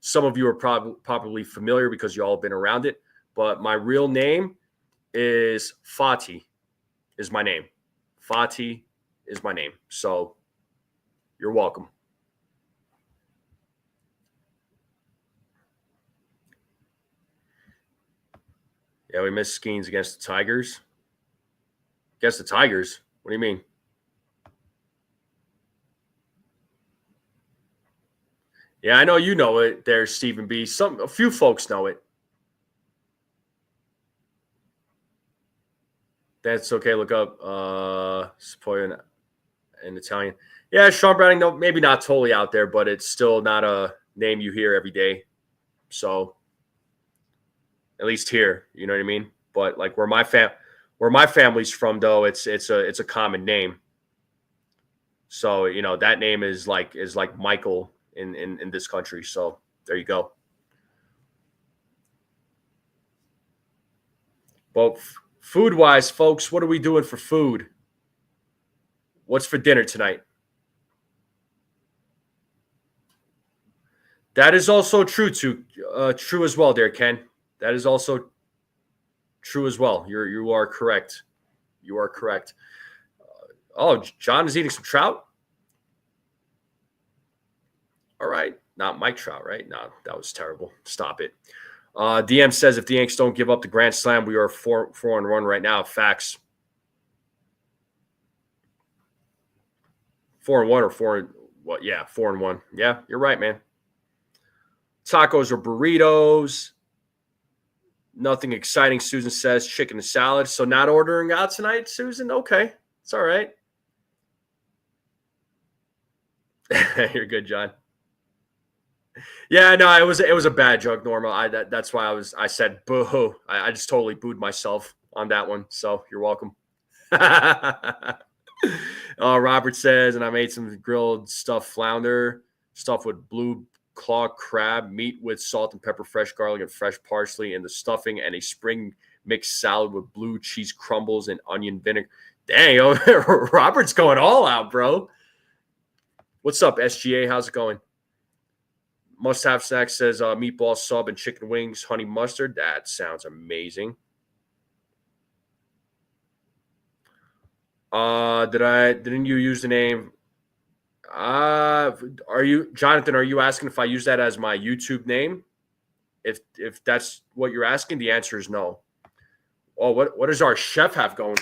Some of you are probably familiar because you all have been around it. But my real name is Fatih. Is my name. Fatih is my name. So you're welcome. Yeah, we missed Skeens against the Tigers. Against the Tigers? What do you mean? Yeah, I know you know it there, Stephen B. A few folks know it. That's okay. Look up Sepoy in Italian. Yeah, Sean Browning, no, maybe not totally out there, but it's still not a name you hear every day. So at least here, you know what I mean? But like where my family's from, though, it's a common name. So, you know, that name is like Michael in this country. So there you go. Well, food-wise, folks, what are we doing for food? What's for dinner tonight? That is also true true as well, there, Ken. That is also true as well. You are correct. You are correct. Oh, John is eating some trout. All right, not Mike Trout, right? No, that was terrible. Stop it. DM says if the Yanks don't give up the grand slam, we are 4-1 right now. Facts. 4-1 or 4 what? Yeah, 4-1. Yeah, you're right, man. Tacos or burritos. Nothing exciting, Susan says. Chicken and salad. So not ordering out tonight, Susan? Okay. It's all right. You're good, John. Yeah, no, it was a bad joke, Norma. That's why I said boo. I just totally booed myself on that one. So you're welcome. Robert says, and I made some grilled stuffed flounder, stuffed with blue claw crab, meat with salt and pepper, fresh garlic, and fresh parsley, and the stuffing, and a spring mixed salad with blue cheese crumbles and onion vinegar. Dang, Robert's going all out, bro. What's up, SGA? How's it going? Must have snack says meatball sub and chicken wings, honey mustard. That sounds amazing. Didn't you use the name? Are you Jonathan? Are you asking if I use that as my YouTube name? If that's what you're asking, the answer is no. Oh, what does our chef have going?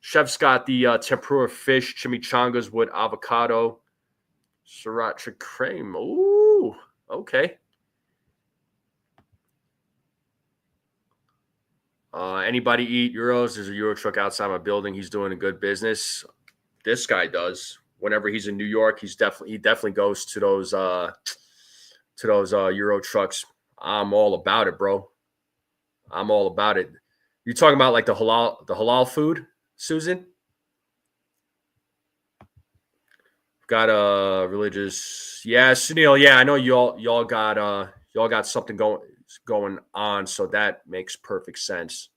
Chef's got the tempura fish chimichangas with avocado, sriracha cream. Ooh, okay. Anybody eat euros? There's a euro truck outside my building. He's doing a good business. This guy does. Whenever he's in New York, he definitely goes to those euro trucks. I'm all about it, bro. I'm all about it. You talking about like the halal food, Susan? Got a religious, yeah, Sunil. Yeah, I know y'all got something going on, so that makes perfect sense.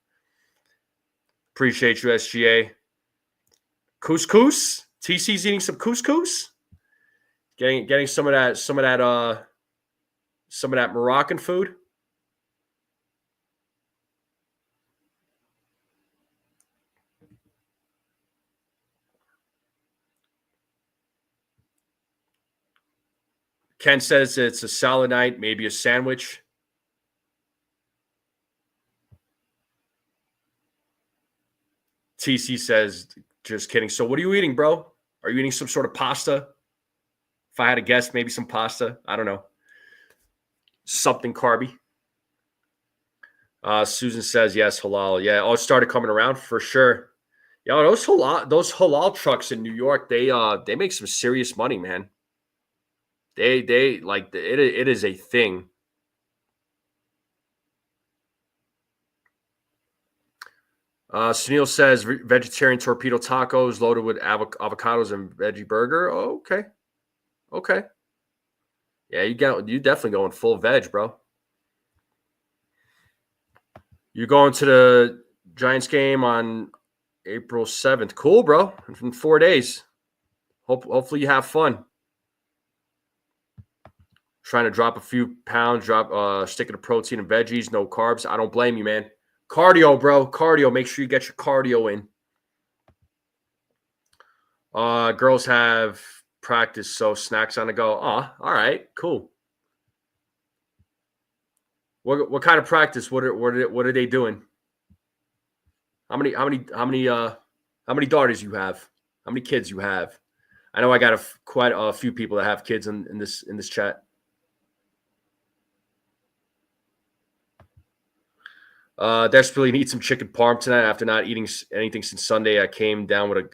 Appreciate you, SGA. Couscous. TC's eating some couscous. Getting some of that Moroccan food. Ken says it's a salad night, maybe a sandwich. TC says, just kidding. So what are you eating, bro? Are you eating some sort of pasta? If I had to guess, maybe some pasta. I don't know. Something carby. Susan says, yes, halal. Yeah, it started coming around for sure. Yo, those halal trucks in New York, they make some serious money, man. They like it is a thing. Sunil says vegetarian torpedo tacos loaded with avocados and veggie burger. Oh, okay. Yeah, you definitely going full veg, bro. You going to the Giants game on April 7th. Cool, bro. In 4 days. Hopefully you have fun. Trying to drop a few pounds, sticking to protein and veggies, no carbs. I don't blame you, man. Cardio, bro. Cardio. Make sure you get your cardio in. Girls have practice, so snacks on the go. Oh, all right, cool. What kind of practice? What are they doing? How many daughters you have? How many kids you have? I know I got quite a few people that have kids in this chat. Desperately need some chicken parm tonight after not eating anything since Sunday. I came down with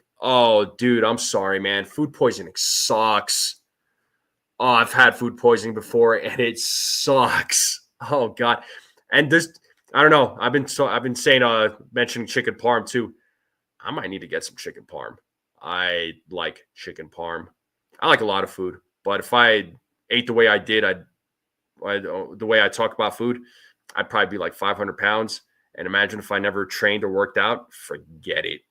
dude, I'm sorry, man. Food poisoning sucks. Oh, I've had food poisoning before and it sucks. Oh God. And I don't know. I've been saying mentioning chicken parm too. I might need to get some chicken parm. I like chicken parm. I like a lot of food, but if I ate the way I did, the way I talk about food, I'd probably be like 500 pounds. And imagine if I never trained or worked out. Forget it.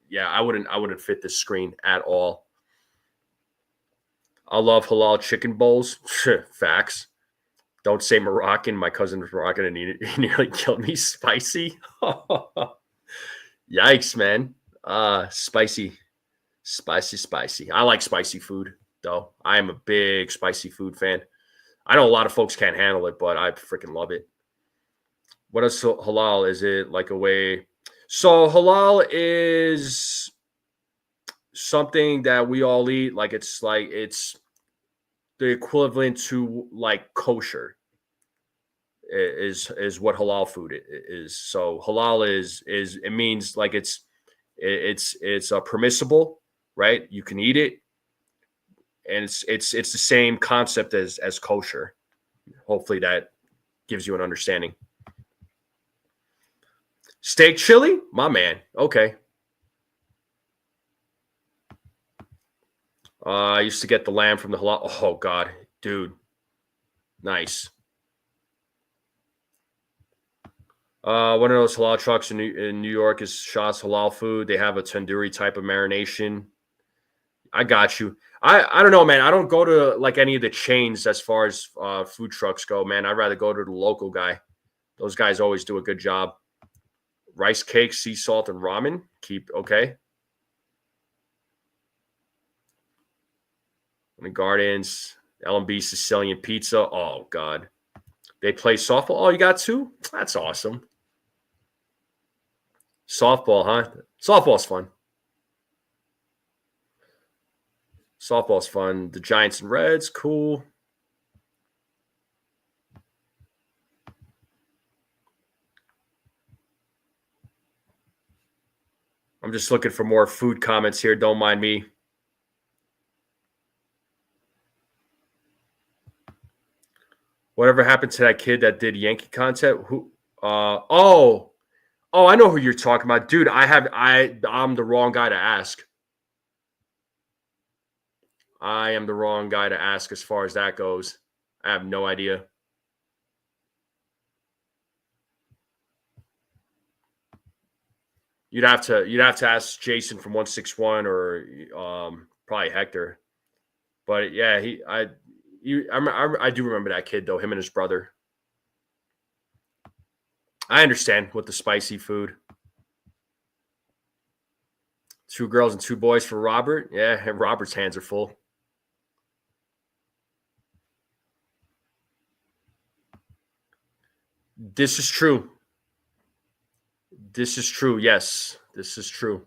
Yeah, I wouldn't fit this screen at all. I love halal chicken bowls. Facts. Don't say Moroccan. My cousin was Moroccan and he nearly killed me. Spicy. Yikes, man. Spicy. Spicy, spicy. I like spicy food, though. I am a big spicy food fan. I know a lot of folks can't handle it, but I freaking love it. What is halal? Is it like a way? So halal is something that we all eat. Like it's the equivalent to like kosher is what halal food is. So halal is it means like it's permissible, right? You can eat it, and it's the same concept as kosher. Hopefully that gives you an understanding. Steak chili, my man. Okay. I used to get the lamb from the halal. Oh God, dude, nice. One of those halal trucks in New York is Shah's Halal Food. They have a tandoori type of marination. I got you. I don't know, man. I don't go to like any of the chains as far as food trucks go, man. I'd rather go to the local guy. Those guys always do a good job. Rice cake, sea salt, and ramen. Keep okay. In the Gardens, L&B Sicilian pizza. Oh God, they play softball. Oh, you got two? That's awesome. Softball, huh? Softball's fun. Softball's fun. The Giants and Reds, cool. I'm just looking for more food comments here. Don't mind me. Whatever happened to that kid that did Yankee content? Who? I know who you're talking about, dude. I'm the wrong guy to ask. I am the wrong guy to ask as far as that goes. I have no idea. You'd have to ask Jason from 161 or probably Hector. But yeah, I do remember that kid though. Him and his brother. I understand with the spicy food. 2 girls and 2 boys for Robert. Yeah, Robert's hands are full. This is true. This is true. Yes, this is true.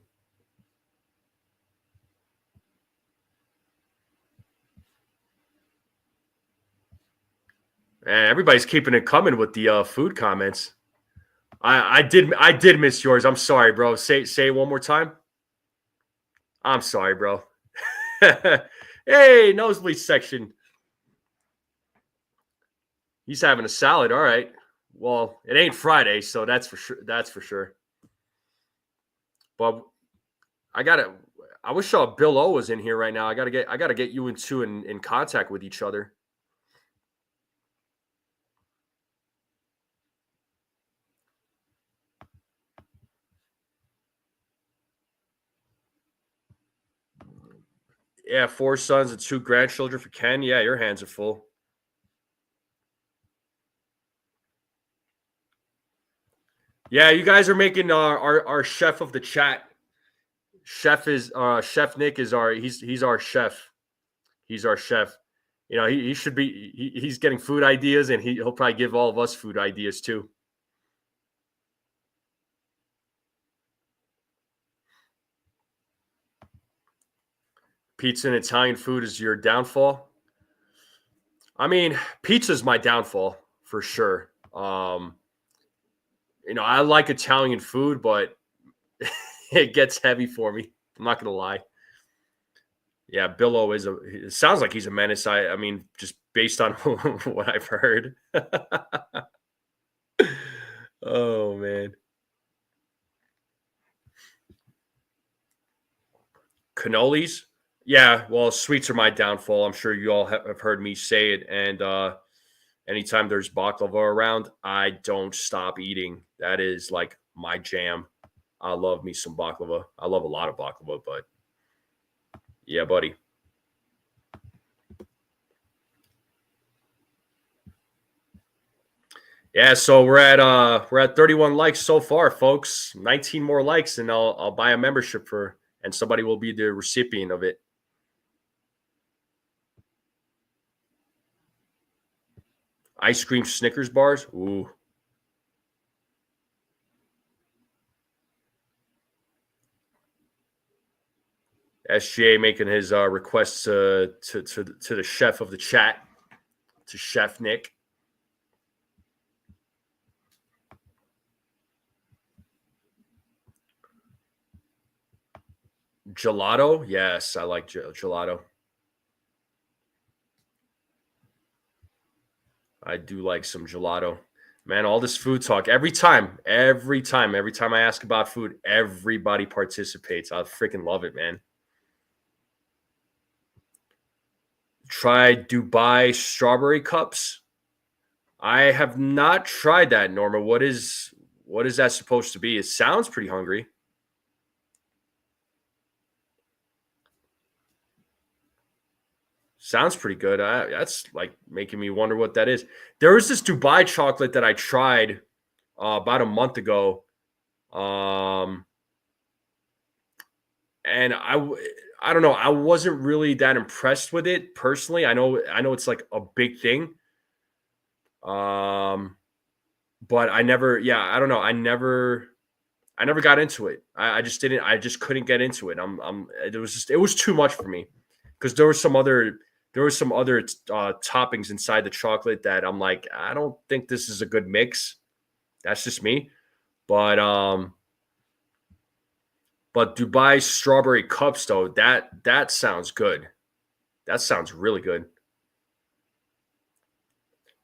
And everybody's keeping it coming with the food comments. I did miss yours. I'm sorry, bro. Say it one more time. I'm sorry, bro. Hey, nosebleed section. He's having a salad. All right. Well, it ain't Friday, so that's for sure. That's for sure. But I wish Bill O was in here right now. I gotta get you two in contact with each other. Yeah, 4 sons and 2 grandchildren for Ken. Yeah, your hands are full. Yeah, you guys are making our chef of the chat. Chef Nick is he's our chef. He's our chef. You know, he should be he's getting food ideas and he'll probably give all of us food ideas too. Pizza and Italian food is your downfall. I mean, pizza's my downfall for sure. You know, I like Italian food, but it gets heavy for me. I'm not gonna lie. Yeah, Billo it sounds like he's a menace. I mean, just based on what I've heard. Oh man. Cannolis? Yeah, well, sweets are my downfall. I'm sure you all have heard me say it. And anytime there's baklava around, I don't stop eating. That is like my jam. I love me some baklava. I love a lot of baklava, but yeah, buddy. Yeah, so we're at 31 likes so far, folks. 19 more likes, and I'll buy a membership and somebody will be the recipient of it. Ice cream Snickers bars. Ooh. SGA making his request to the chef of the chat, to Chef Nick. Gelato? Yes, I like gelato. I do like some gelato. Man, all this food talk. Every time I ask about food, everybody participates. I freaking love it, man. Try Dubai strawberry cups. I have not tried that, Norma. What is that supposed to be? It sounds pretty hungry. Sounds pretty good. That's like making me wonder what that is. There was this Dubai chocolate that I tried about a month ago, and I don't know. I wasn't really that impressed with it personally. I know it's like a big thing, um, but I never. Yeah, I don't know. I never got into it. I just didn't. I just couldn't get into it. It was too much for me because there were some other toppings inside the chocolate that I'm like, I don't think this is a good mix. That's just me. But Dubai strawberry cups though, that sounds good. That sounds really good.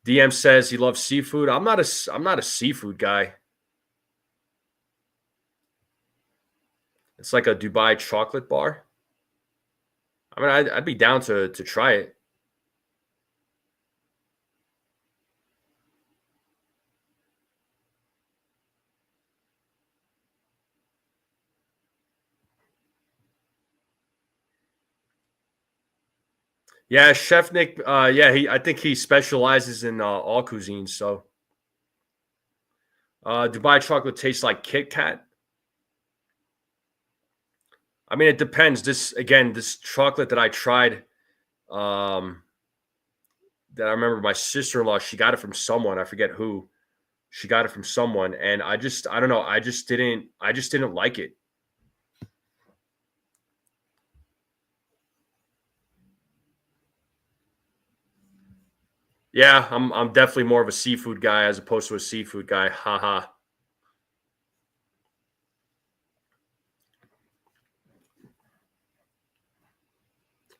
DM says he loves seafood. I'm not a seafood guy. It's like a Dubai chocolate bar. I mean, I'd be down to try it. Yeah, Chef Nick. Yeah, I think he specializes in all cuisines. So, Dubai chocolate tastes like Kit Kat. I mean, it depends. This chocolate that I tried, um, that I remember my sister in law. She got it from someone. I forget who. She got it from someone, and I don't know. I just didn't like it. Yeah, I'm definitely more of a seafood guy as opposed to a seafood guy. Haha.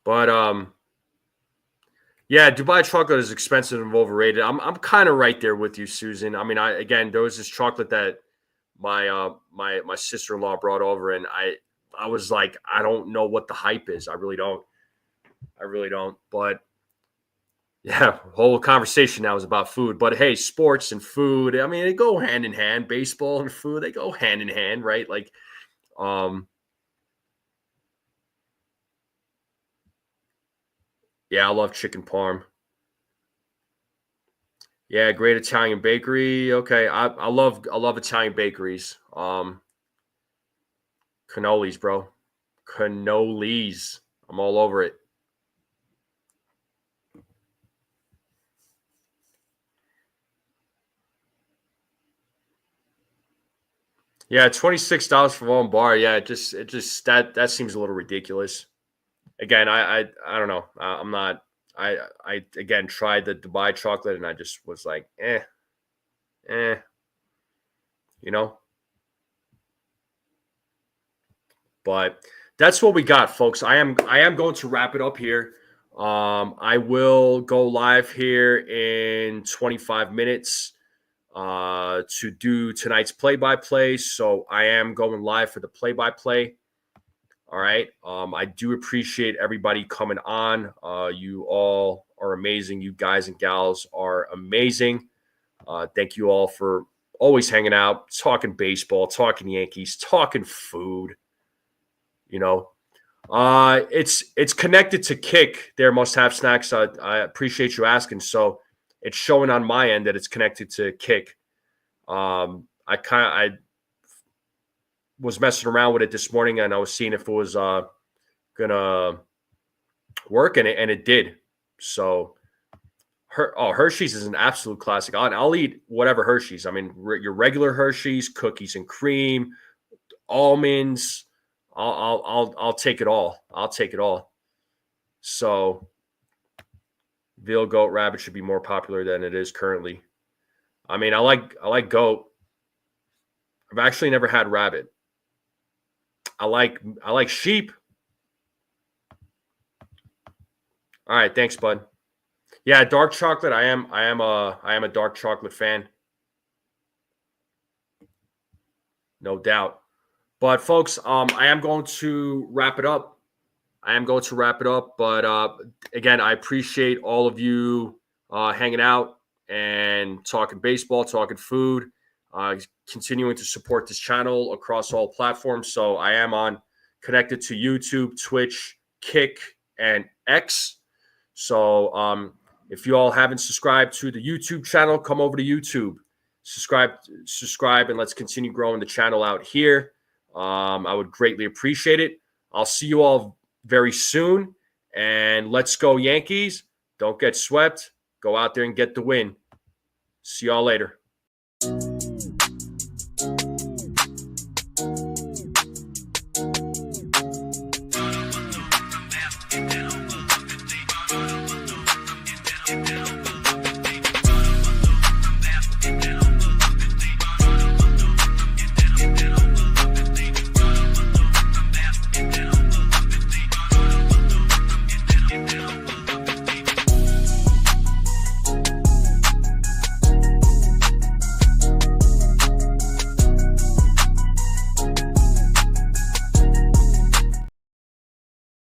But yeah, Dubai chocolate is expensive and overrated. I'm kind of right there with you, Susan. I mean, there was this chocolate that my sister in law brought over, and I was like, I don't know what the hype is. I really don't. I really don't. But yeah, whole conversation now is about food. But hey, sports and food, I mean, they go hand in hand. Baseball and food, they go hand in hand, right? Like, um, yeah, I love chicken parm. Yeah, great Italian bakery. Okay, I love Italian bakeries. Cannolis, bro. Cannolis. I'm all over it. Yeah, $26 for one bar. Yeah, it just that seems a little ridiculous. Again, I don't know. I'm not. I again tried the Dubai chocolate and I just was like, eh, you know. But that's what we got, folks. I am going to wrap it up here. I will go live here in 25 minutes to do tonight's play-by-play. So I am going live for the play-by-play. All right. I do appreciate everybody coming on. You all are amazing. You guys and gals are amazing. Thank you all for always hanging out, talking baseball, talking Yankees, talking food. You know, it's connected to Kick. Their must have snacks. I appreciate you asking. So it's showing on my end that it's connected to Kick. I was messing around with it this morning, and I was seeing if it was gonna work, and it did. So Hershey's is an absolute classic. I'll eat whatever Hershey's. I mean, your regular Hershey's, cookies and cream, almonds. I'll take it all. I'll take it all. So veal, goat, rabbit should be more popular than it is currently. I mean, I like goat. I've actually never had rabbit. I like sheep. All right, thanks, bud. Yeah, dark chocolate. I am a dark chocolate fan. No doubt. But folks, I am going to wrap it up. But again, I appreciate all of you hanging out and talking baseball, talking food, continuing to support this channel across all platforms. So I am connected to YouTube, Twitch, Kick, and X. So if you all haven't subscribed to the YouTube channel, come over to YouTube, subscribe, and let's continue growing the channel out here. I would greatly appreciate it. I'll see you all very soon, and let's go Yankees. Don't get swept. Go out there and get the win. See y'all later.